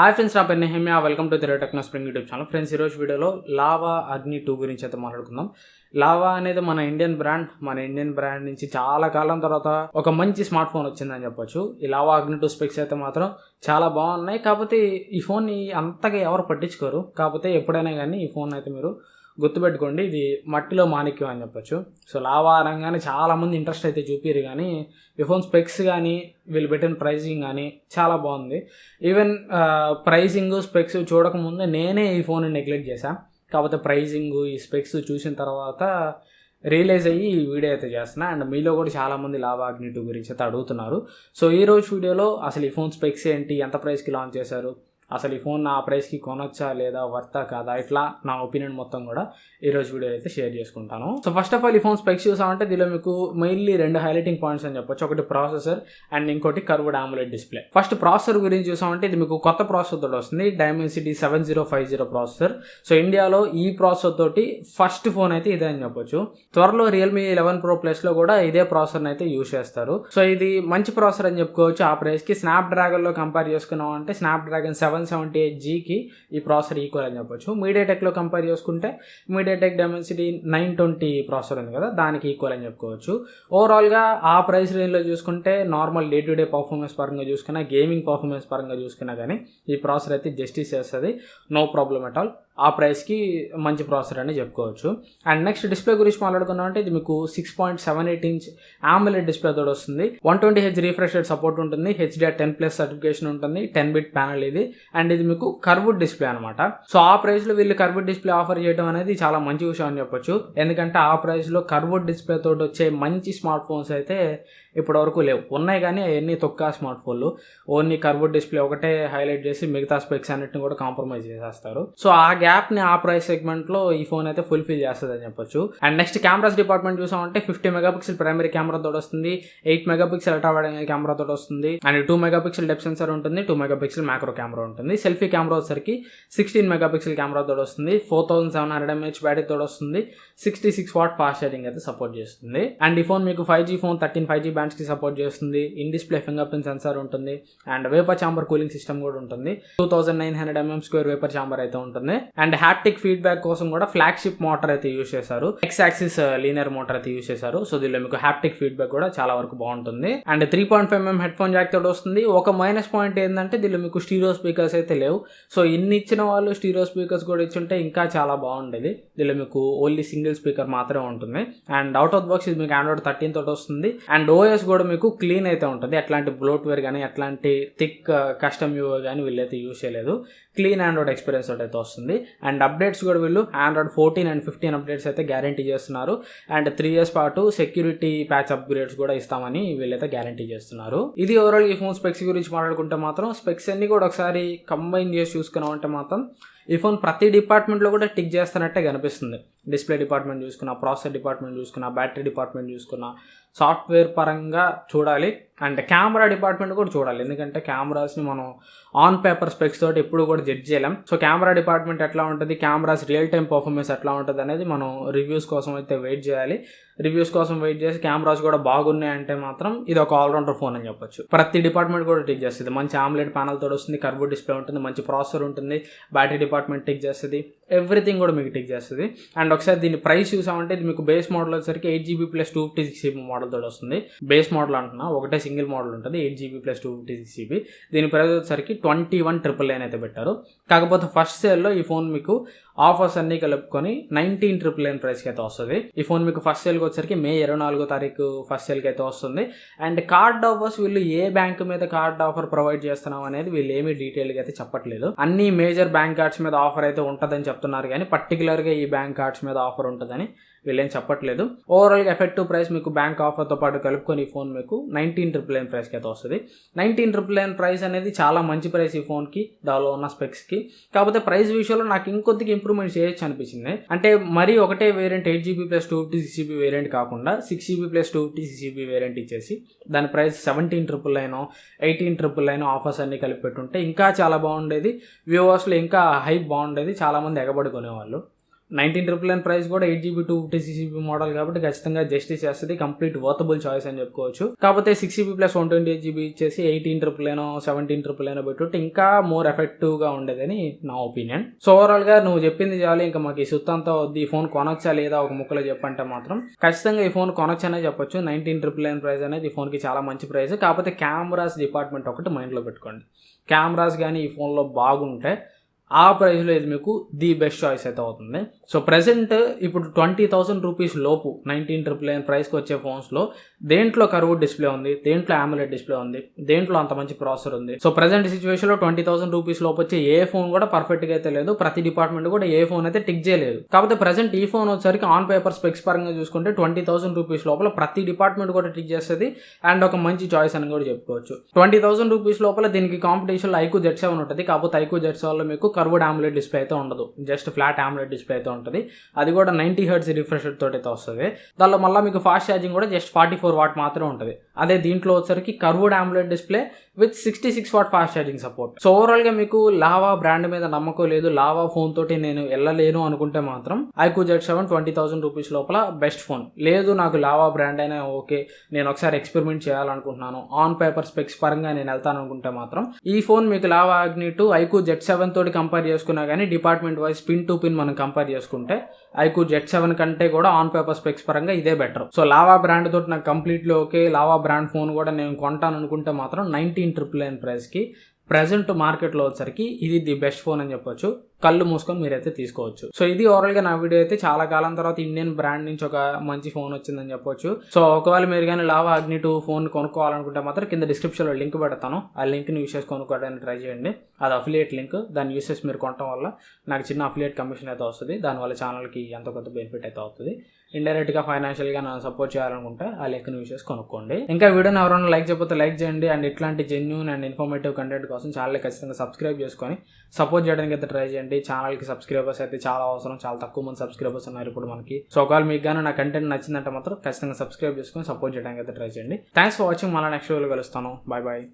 Hi friends, నా పేరు Nehemiah. Welcome to Technospring YouTube channel. Friends, ఈరోజు వీడియోలో లావా అగ్ని 2 గురించి అయితే మాట్లాడుకుందాం. లావా అనేది మన ఇండియన్ బ్రాండ్ నుంచి చాలా కాలం తర్వాత ఒక మంచి స్మార్ట్ ఫోన్ వచ్చిందని చెప్పొచ్చు. ఈ లావా అగ్ని 2 స్పెక్స్ అయితే మాత్రం చాలా బాగున్నాయి. కాకపోతే ఈ ఫోన్ని అంతగా ఎవరు పట్టించుకోరు. కాకపోతే ఎప్పుడైనా కానీ ఈ ఫోన్ అయితే మీరు గుర్తుపెట్టుకోండి, ఇది మట్టిలో మాణిక్యం అని చెప్పొచ్చు. సో లావా అనగానే చాలామంది ఇంట్రెస్ట్ అయితే చూపిరు, కానీ ఈ ఫోన్ స్పెక్స్ కానీ వీళ్ళు పెట్టిన ప్రైజింగ్ కానీ చాలా బాగుంది. ఈవెన్ ప్రైజింగ్ స్పెక్స్ చూడకముందే నేనే ఈ ఫోన్ నెగ్లెక్ట్ చేశాను. కాకపోతే ప్రైజింగ్ ఈ స్పెక్స్ చూసిన తర్వాత రియలైజ్ అయ్యి ఈ వీడియో అయితే చేస్తున్నా. అండ్ మీలో కూడా చాలామంది లావా అగ్ని 2 గురించి అయితే అడుగుతున్నారు. సో ఈరోజు వీడియోలో అసలు ఈ ఫోన్ స్పెక్స్ ఏంటి, ఎంత ప్రైస్కి లాంచ్ చేశారు, అసలు ఈ ఫోన్ నా ప్రైస్కి కొనొచ్చా లేదా, వర్తా కాదా, ఇట్లా నా ఒపీనియన్ మొత్తం కూడా ఈరోజు వీడియో అయితే షేర్ చేసుకుంటాను. సో ఫస్ట్ ఆఫ్ ఆల్ ఈ ఫోన్ స్పెక్స్ చూసామంటే దీనిలో మీకు మెయిన్లీ 2 హైలైటింగ్ పాయింట్స్ అని చెప్పొచ్చు. ఒకటి ప్రాసెసర్ అండ్ ఇంకోటి curved AMOLED display. First processor గురించి చూసామంటే ఇది మీకు కొత్త ప్రాసెసర్ తోటి వస్తుంది, Dimensity 7050 ప్రాసెసర్. సో ఇండియాలో ఈ ప్రాసెసర్ తోటి ఫస్ట్ ఫోన్ అయితే ఇదే అని చెప్పొచ్చు. త్వరలో Realme 11 Pro Plus లో కూడా ఇదే ప్రాసెసర్ అయితే యూజ్ చేస్తారు. సో ఇది మంచి ప్రాసెసర్ అని చెప్పుకోవచ్చు. ఆ ప్రైస్కి స్నాప్డ్రాగన్లో కంపేర్ చేసుకున్నాం అంటే స్నాప్డ్రాగన్ 778Gకి ఈ ప్రాసెసర్ ఈక్వల్ అని చెప్పొచ్చు. మీడియాటెక్లో కంపేర్ చేసుకుంటే మీడియాటెక్ Dimensity 920 ప్రాసెసర్ ఉంది కదా, దానికి ఈక్వల్ అని చెప్పుకోవచ్చు. ఓవరాల్గా ఆ ప్రైస్ రేంజ్లో చూసుకుంటే normal day to day performance పరంగా చూసుకున్నా, గేమింగ్ పర్ఫార్మెన్స్ పరంగా చూసుకున్నా కానీ ఈ ప్రాసెసర్ అయితే జస్టిస్ చేస్తుంది, నో ప్రాబ్లం ఎట్ ఆల్. ఆ ప్రైస్కి మంచి ప్రాసెసర్ అని చెప్పుకోవచ్చు. అండ్ నెక్స్ట్ డిస్ప్లే గురించి మాట్లాడుకున్నాం అంటే ఇది మీకు 6.78 ఇంచ్ AMOLED డిస్ప్లే తోటి వస్తుంది. 120Hz రిఫ్రెష్ రేట్ సపోర్ట్ ఉంటుంది, HDR10+ సర్టిఫికేషన్ ఉంటుంది, 10-bit ప్యానల్ ఇది. అండ్ ఇది మీకు కర్వ్డ్ డిస్ప్లే అనమాట. సో ఆ ప్రైస్లో వీళ్ళు కర్వ్డ్ డిస్ప్లే ఆఫర్ చేయడం అనేది చాలా మంచి విషయం అని చెప్పొచ్చు. ఎందుకంటే ఆ ప్రైస్లో కర్వ్డ్ డిస్ప్లే తోటి వచ్చే మంచి స్మార్ట్ ఫోన్స్ అయితే ఇప్పటివరకు లేవు. ఉన్నాయి కానీ అవన్నీ తొక్క స్మార్ట్ ఫోన్లు. ఓన్లీ కర్వ్డ్ డిస్ప్లే ఒకటే హైలైట్ చేసి మిగతా స్పెక్స్ అన్నిటిని కూడా కాంప్రమైజ్ చేసేస్తారు. సో ఆ గ్యాప్ని ఆ ప్రైస్ సెగ్మెంట్లో ఈ ఫోన్ అయితే ఫుల్ఫిల్ చేస్తుంది అని చెప్పొచ్చు. అండ్ నెక్స్ట్ కెమెరాస్ డిపార్ట్మెంట్ చూసామంటే 50 మెగాపిక్సెల్ ప్రైమరీ కెమెరా తోటి వస్తుంది, 8 megapixel ultra wide angle camera తోటి వస్తుంది, అండ్ 2 మెగాపిక్సెల్ డెప్త్ సెన్సర్ ఉంటుంది, 2 మెగాపిక్సెల్ మ్యాక్రో కెమెరా ఉంటుంది. సెల్ఫీ కెమెరా వచ్చేసరికి 16 మెగాపిక్సెల్ కెమెరా తోటి వస్తుంది, 4700 mAh బ్యాటరీ తోటి వస్తుంది, 66 వాట్ ఫాస్ట్ ఛార్జింగ్ అయితే సపోర్ట్ చేస్తుంది. అండ్ ఈ ఫోన్ మీకు 5G ఫోన్ 13 5G బ్యాండ్స్ కి సపోర్ట్ చేస్తుంది, in display fingerprint sensor ఉంటుంది, and vapour chamber cooling system కూడా ఉంటుంది. 2900 mm² వేపర్ ఛాంబర్ అయితే ఉంటుంది. అండ్ హ్యాప్టిక్ ఫీడ్బ్యాక్ కోసం కూడా ఫ్లాగ్షిప్ మోటార్ అయితే యూజ్ చేశారు, X యాక్సిస్ లీనియర్ మోటార్ అయితే యూజ్ చేశారు. సో దీనిలో మీకు హ్యాప్టిక్ ఫీడ్బ్యాక్ కూడా చాలా వరకు బాగుంటుంది. And 3.5 mm head phone Jack తోటి వస్తుంది. ఒక మైనస్ పాయింట్ ఏంటంటే దీనిలో మీకు స్టీరియో స్పీకర్స్ అయితే లేవు. సో ఇన్ని ఇచ్చిన వాళ్ళు స్టీరియో స్పీకర్స్ కూడా ఇచ్చుంటే ఇంకా చాలా బాగుండేది. దీనిలో మీకు ఓన్లీ సింగిల్ స్పీకర్ మాత్రమే ఉంటుంది. అండ్ అవుట్ ఆఫ్ బాక్స్ ఇది మీకు Android 13 తోటి వస్తుంది. అండ్ OS కూడా మీకు క్లీన్ అయితే ఉంటుంది, ఎట్లాంటి బ్లోట్వేర్ కానీ ఎట్లాంటి థిక్ కస్టమ్ యూఐ కానీ వీళ్ళైతే యూజ్ చేయలేదు. క్లీన్ ఆండ్రాయిడ్ ఎక్స్పీరియన్స్ తోటి అయితే వస్తుంది. అండ్ అప్డేట్స్ కూడా వీళ్ళు Android 14 అండ్ 15 అప్డేట్స్ అయితే గ్యారంటీ చేస్తున్నారు. అండ్ 3 years పాటు సెక్యూరిటీ ప్యాచ్ అప్గ్రేడ్స్ కూడా ఇస్తామని వీళ్ళైతే గ్యారంటీ చేస్తున్నారు. ఇది ఓవరాల్ ఈ ఫోన్ స్పెక్స్ గురించి మాట్లాడుకుంటే మాత్రం స్పెక్స్ అన్ని కూడా ఒకసారి కంబైన్ చేసి చూసుకున్నాం అంటే మాత్రం ఈ ఫోన్ ప్రతి డిపార్ట్మెంట్లో కూడా టిక్ చేస్తున్నట్టే కనిపిస్తుంది. డిస్ప్లే డిపార్ట్మెంట్ చూసుకున్నా, ప్రాసెసర్ డిపార్ట్మెంట్ చూసుకున్నా, బ్యాటరీ డిపార్ట్మెంట్ చూసుకున్నా, సాఫ్ట్వేర్ పరంగా చూడాలి, అండ్ కెమెరా డిపార్ట్మెంట్ కూడా చూడాలి. ఎందుకంటే కెమెరాస్ని మనం ఆన్ పేపర్ స్పెక్స్ తోటి ఎప్పుడు కూడా జడ్జ్ చేయలేం. సో కెమెరా డిపార్ట్మెంట్ ఎట్లా ఉంటుంది, కెమెరాస్ రియల్ టైం పర్ఫార్మెన్స్ ఎట్లా ఉంటుంది అనేది మనం రివ్యూస్ కోసం అయితే వెయిట్ చేయాలి. రివ్యూస్ కోసం వెయిట్ చేసి కెమెరాస్ కూడా బాగున్నాయంటే మాత్రం ఇది ఒక ఆల్రౌండర్ ఫోన్ అని చెప్పొచ్చు. ప్రతి డిపార్ట్మెంట్ కూడా టిక్ చేస్తుంది. మంచి AMOLED ప్యానల్ తోటి వస్తుంది, కర్వ్డ్ డిస్ప్లే ఉంటుంది, మంచి ప్రాసెసర్ ఉంటుంది, బ్యాటరీ డిపార్ట్మెంట్ టిక్ చేస్తుంది, ఎవ్రీథింగ్ కూడా మీకు టిక్ చేస్తుంది. అండ్ ఒకసారి దీని ప్రైస్ చూసామంటే ఇది మీకు బేస్ మోడల్ వచ్చేసరికి 8GB + 256GB మోడల్ తోటి వస్తుంది. బేస్ మోడల్ అంటున్నా, ఒకటే సింగిల్ మోడల్ ఉంటుంది 8GB + 256GB. దీని ప్రైస్ వచ్చేసరికి 21,999 అయితే పెట్టారు. కాకపోతే ఫస్ట్ సేల్లో ఈ ఫోన్ మీకు ఆఫర్స్ అన్ని కలుపుకొని 19,999 ప్రైస్కి అయితే వస్తుంది. ఈ ఫోన్ మీకు ఫస్ట్ సేల్కి వచ్చేసరికి మే 24వ తారీఖు ఫస్ట్ సేల్కి అయితే వస్తుంది. అండ్ కార్డ్ ఆఫర్స్ వీళ్ళు ఏ బ్యాంక్ మీద కార్డ్ ఆఫర్ ప్రొవైడ్ చేస్తున్నాం అనేది వీళ్ళు ఏమీ డీటెయిల్గా అయితే చెప్పట్లేదు. అన్ని మేజర్ బ్యాంక్ కార్డ్స్ మీద ఆఫర్ అయితే ఉంటుందని చెప్తున్నారు, కానీ పర్టికులర్గా ఈ బ్యాంక్ కార్డ్స్ మీద ఆఫర్ ఉంటుందని వీళ్ళేం చెప్పట్లేదు. ఓవరాల్గా ఎఫెక్టివ్ ప్రైస్ మీకు బ్యాంక్ ఆఫర్తో పాటు కలుపుకొని ఈ ఫోన్ మీకు 19,999 ప్రైస్కి అయితే వస్తుంది. 19,999 ప్రైస్ అనేది చాలా మంచి ప్రైస్ ఈ ఫోన్కి, దానిలో ఉన్న స్పెక్స్కి. కాకపోతే ప్రైస్ విషయంలో నాకు ఇంకొద్దిగా ఇంప్రూవ్మెంట్ చేయొచ్చు అనిపించింది. అంటే మరీ ఒకటే వేరియంట్ 8GB + 256GB వేరియంట్ కాకుండా 6GB + 256GB వేరియంట్ ఇచ్చేసి దాని ప్రైస్ 17,999 18,999 ఆఫర్స్ అన్ని కలిపి పెట్టుంటే ఇంకా చాలా బాగుండేది. వ్యూవర్స్లో ఇంకా హైప్ బాగుండేది, చాలామంది ఎగబడుకునేవాళ్ళు. 19,999 ప్రైస్ కూడా 8GB 256GB మోడల్ కాబట్టి ఖచ్చితంగా జస్టిస్ చేస్తుంది. కంప్లీట్ వర్తబుల్ చాయిస్ అని చెప్పుకోవచ్చు. కాకపోతే 6GB ప్లస్ 128GB ఇచ్చేసి 18,999 17,999 పెట్టుంటే ఇంకా మోర్ ఎఫెక్టివ్ గా ఉండేదని నా ఒపీనియన్. సో ఓవరాల్ గా నువ్వు చెప్పింది చాలు, ఇంకా మాకు ఈ సుత్తంతా వద్దు, ఈ ఫోన్ కొనొచ్చా లేదా ఒక ముక్కలో చెప్పంటే మాత్రం ఖచ్చితంగా ఈ ఫోన్ కొనొచ్చనే చెప్పొచ్చు. 19,999 ప్రైస్ అనేది ఈ ఫోన్ కి చాలా మంచి ప్రైస్. కాకపోతే కెమెరాస్ డిపార్ట్మెంట్ ఒకటి మైండ్ లో పెట్టుకోండి. కెమెరాస్ కానీ ఈ ఫోన్లో బాగుంటే ఆ ప్రైస్లో ఇది మీకు ది బెస్ట్ చాయిస్ అయితే అవుతుంది. సో ప్రెసెంట్ ఇప్పుడు 20,000 రూపీస్ లోపు 19,999 ప్రైస్కి వచ్చే ఫోన్స్లో దేంట్లో కర్వ్ డిస్ప్లే ఉంది, దేంట్లో AMOLED డిస్ప్లే ఉంది, దేంట్లో అంత మంచి ప్రాసెసర్ ఉంది. సో ప్రెసెంట్ సిచ్యువేషన్లో 20,000 రూపీస్ లోపు వచ్చే ఏ ఫోన్ కూడా పర్ఫెక్ట్గా అయితే లేదు. ప్రతి డిపార్ట్మెంట్ కూడా ఏ ఫోన్ అయితే టిక్ చేయలేదు. కాకపోతే ప్రెసెంట్ ఈ ఫోన్ వచ్చేసరికి ఆన్ పేపర్ స్పెక్స్ పరంగా చూసుకుంటే 20,000 రూపీస్ లోపల ప్రతి డిపార్ట్మెంట్ కూడా టిక్ చేస్తుంది అండ్ ఒక మంచి చాయిస్ అని కూడా చెప్పుకోవచ్చు. 20,000 రూపీస్ లోపల దీనికి కాంపిటీషన్లో iQOO Z7 ఉంటుంది. కాకపోతే iQOO Z7లో మీకు కర్వ్డ్ AMOLED డిస్ప్లే అయితే ఉండదు, జస్ట్ ఫ్లాట్ AMOLED డిస్ప్లే అయితే ఉంటుంది. అది కూడా 90 Hz రిఫ్రెష్ తోటి అయితే వస్తుంది. దానిలో మళ్ళీ మీకు ఫాస్ట్ ఛార్జింగ్ కూడా జస్ట్ 44 వాట్ మాత్రమే ఉంటుంది. అదే దీంట్లో వచ్చరికి curved AMOLED display with 66 watt fast charging support. So overall గా మీకు లావా బ్రాండ్ మీద నమ్మకం లేదు, లావా ఫోన్ తోటి నేను వెళ్ళలేను అనుకుంటే మాత్రం iQOO Z7 20,000 రూపీస్ లోపల బెస్ట్ ఫోన్. లేదు నాకు లావా బ్రాండ్ అయినా ఓకే, నేను ఒకసారి ఎక్స్పెరిమెంట్ చేయాలనుకుంటున్నాను, ఆన్ పేపర్ స్పెక్స్ పరంగా నేను వెళ్తాను అనుకుంటే మాత్రం ఈ ఫోన్ మీకు లావా Agni 2 iQOO Z7 తోటి కంపేర్ చేసుకున్నా కానీ department wise pin to pin మనం కంపేర్ చేసుకుంటే iQOO Z7 కంటే కూడా ఆన్ పేపర్ స్పెక్స్ పరంగా ఇదే బెటర్. సో లావా బ్రాండ్ తోటి నాకు completely okay, lava brand phone కూడా నేను కొంటాను అనుకుంటే మాత్రం 19,999 ప్రైస్కి ప్రెజెంట్ మార్కెట్లో వచ్చరికి ఇది ది బెస్ట్ ఫోన్ అని చెప్పొచ్చు. కళ్ళు మూసుకొని మీరైతే తీసుకోవచ్చు. సో ఇది ఓవరాల్గా నా వీడియో అయితే. చాలా కాలం తర్వాత ఇండియన్ బ్రాండ్ నుంచి ఒక మంచి ఫోన్ వచ్చిందని చెప్పొచ్చు. సో ఒకవేళ మీరు కానీ లావా Agni 2 ఫోన్ కొనుక్కోవాలనుకుంటే మాత్రం కింద డిస్క్రిప్షన్లో లింక్ పెడతాను. ఆ లింక్ని యూస్ చేసి కొనుక్కోవడానికి ట్రై చేయండి. అది అఫిలియేట్ లింక్, దాన్ని యూస్ చేసి మీరు కొనడం వల్ల నాకు చిన్న అఫిలియేట్ కమిషన్ అయితే వస్తుంది. దానివల్ల ఛానల్కి ఎంతో కొంత బెనిఫిట్ అయితే అవుతుంది. ఇండైరెక్ట్గా ఫైనాన్షియల్గా నన్ను సపోర్ట్ చేయాలనుకుంటే ఆ లింక్ని యూస్ చేసి కొనుక్కోండి. ఇంకా వీడియోని ఎవరైనా లైక్ చేయకపోతే లైక్ చేయండి. అండ్ ఇట్లాంటి జెన్యూన్ అండ్ ఇన్ఫర్మేటివ్ కంటెంట్ కోసం ఛానల్ని ఖచ్చితంగా సబ్స్క్రైబ్ చేసుకొని సపోర్ట్ చేయడానికి అయితే ట్రై చేయండి. ఛానల్కి సబ్స్క్రైబర్స్ అయితే చాలా అవసరం, చాలా తక్కువ మంది సబ్స్క్రైబర్స్ ఉన్నారు ఇప్పుడు మనకి. సో ఒకవేళ మీకు కానీ నా కంటెంట్ నచ్చిందంటే మాత్రం ఖచ్చితంగా సబ్స్క్రైబ్ చేసుకొని సపోర్ట్ చేయడానికి అయితే ట్రై చేయండి. Thanks for watching. మళ్ళీ నెక్స్ట్ వీడియోలో కలుస్తాను. Bye bye.